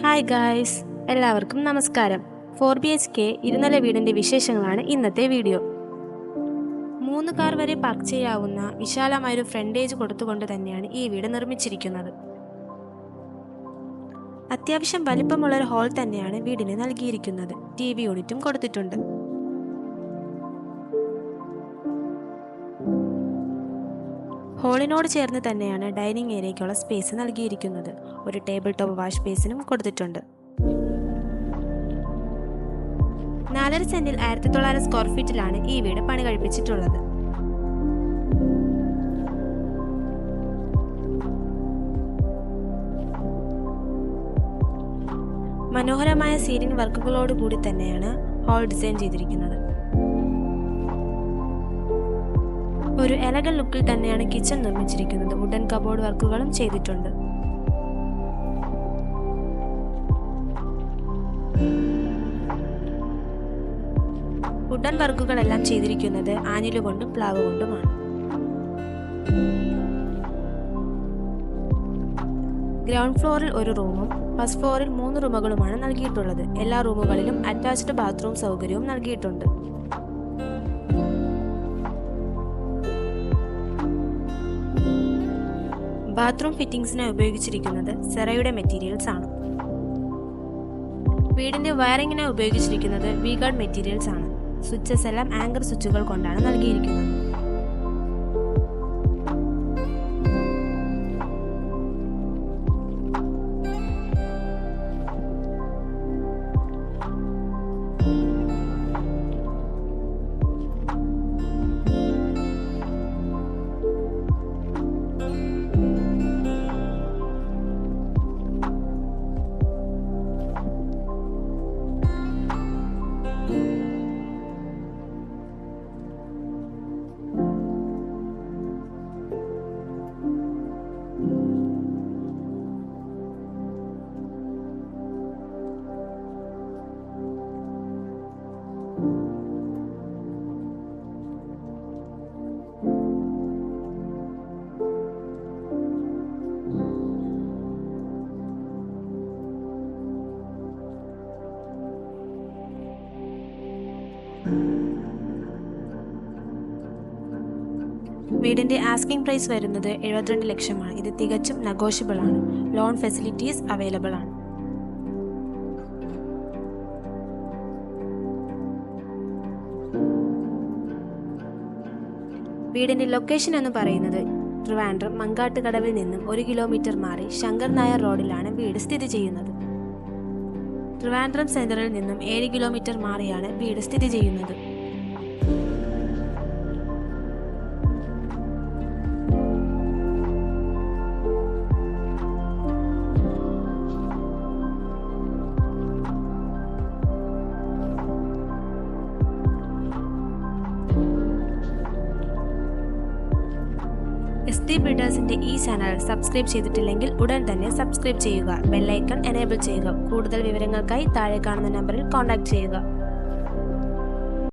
Hi guys, എല്ലാവർക്കും നമസ്കാരം. 4BHK ഇരുനില വീടിൻ്റെ വിശേഷങ്ങളാണ് ഇന്നത്തെ വീഡിയോ. 3 കാർ വരെ പാർക്ക് ചെയ്യാവുന്ന വിശാലമായൊരു ഫ്രണ്ടേജ് കൊടുത്തുകൊണ്ട് തന്നെയാണ് ഈ വീട് നിർമ്മിച്ചിരിക്കുന്നത്. അത്യാവശ്യം വലിപ്പമുള്ളൊരു ഹാൾ തന്നെയാണ് വീടിന് നൽകിയിരിക്കുന്നത്. TV യൂണിറ്റും കൊടുത്തിട്ടുണ്ട്. ഹാളിനോട് ചേർന്ന് തന്നെയാണ് ഡൈനിങ് ഏരിയയ്ക്കുള്ള സ്പേസ് നൽകിയിരിക്കുന്നത്. ഒരു ടേബിൾ ടോപ്പ് വാഷ് ബേസിനും കൊടുത്തിട്ടുണ്ട്. 4.5 സെന്റിൽ 1900 സ്ക്വയർ ഫീറ്റിലാണ് ഈ വീട് പണി കഴിപ്പിച്ചിട്ടുള്ളത്. മനോഹരമായ സീലിംഗ് വർക്കുകളോട് കൂടി തന്നെയാണ് ഹാൾ ഡിസൈൻ ചെയ്തിരിക്കുന്നത്. ഒരു എലഗൻ ലുക്കിൽ തന്നെയാണ് കിച്ചൺ നിർമ്മിച്ചിരിക്കുന്നത്. വുഡൻ കബോർഡ് വർക്കുകളും ചെയ്തിട്ടുണ്ട്. വുഡൻ വർക്കുകളെല്ലാം ചെയ്തിരിക്കുന്നത് ആഞ്ഞിലുകൊണ്ടും പ്ലാവ് കൊണ്ടുമാണ്. ഗ്രൗണ്ട് ഫ്ലോറിൽ ഒരു റൂമും ഫസ്റ്റ് ഫ്ലോറിൽ 3 റൂമുകളുമാണ് നൽകിയിട്ടുള്ളത്. എല്ലാ റൂമുകളിലും അറ്റാച്ച്ഡ് ബാത്റൂം സൗകര്യവും നൽകിയിട്ടുണ്ട്. ബാത്റൂം ഫിറ്റിംഗ്സിനായി ഉപയോഗിച്ചിരിക്കുന്നത് സെറയുടെ മെറ്റീരിയൽസ് ആണ്. വീടിന്റെ വയറിങ്ങിനായി ഉപയോഗിച്ചിരിക്കുന്നത് വി-ഗാർഡ് മെറ്റീരിയൽസ് ആണ്. സ്വിച്ചസ് എല്ലാം ആങ്കർ സ്വിച്ചുകൾ കൊണ്ടാണ് നൽകിയിരിക്കുന്നത്. വീടിന്റെ ആസ്കിംഗ് പ്രൈസ് വരുന്നത് 72 ലക്ഷമാണ്. ഇത് തികച്ചും നെഗോഷ്യബിൾ ആണ്. ലോൺ ഫെസിലിറ്റീസ് അവൈലബിൾ ആണ്. വീടിന്റെ ലൊക്കേഷൻ എന്ന് പറയുന്നത് ട്രിവാൻഡ്രം മങ്കാട്ടുകടവിൽ നിന്നും 1 കിലോമീറ്റർ മാറി ശങ്കർ നായർ റോഡിലാണ് വീട് സ്ഥിതി ചെയ്യുന്നത്. ട്രിവാൻഡ്രം സെന്ററിൽ നിന്നും 7 കിലോമീറ്റർ മാറിയാണ് വീട് സ്ഥിതി ചെയ്യുന്നത്. SD ബിൽഡേഴ്സിന്റെ ഈ ചാനൽ സബ്സ്ക്രൈബ് ചെയ്തിട്ടില്ലെങ്കിൽ ഉടൻ തന്നെ സബ്സ്ക്രൈബ് ചെയ്യുക. ബെൽ ഐക്കൺ എനേബിൾ ചെയ്യുക. കൂടുതൽ വിവരങ്ങൾക്കായി താഴെ കാണുന്ന നമ്പറിൽ കോൺടാക്ട് ചെയ്യുക.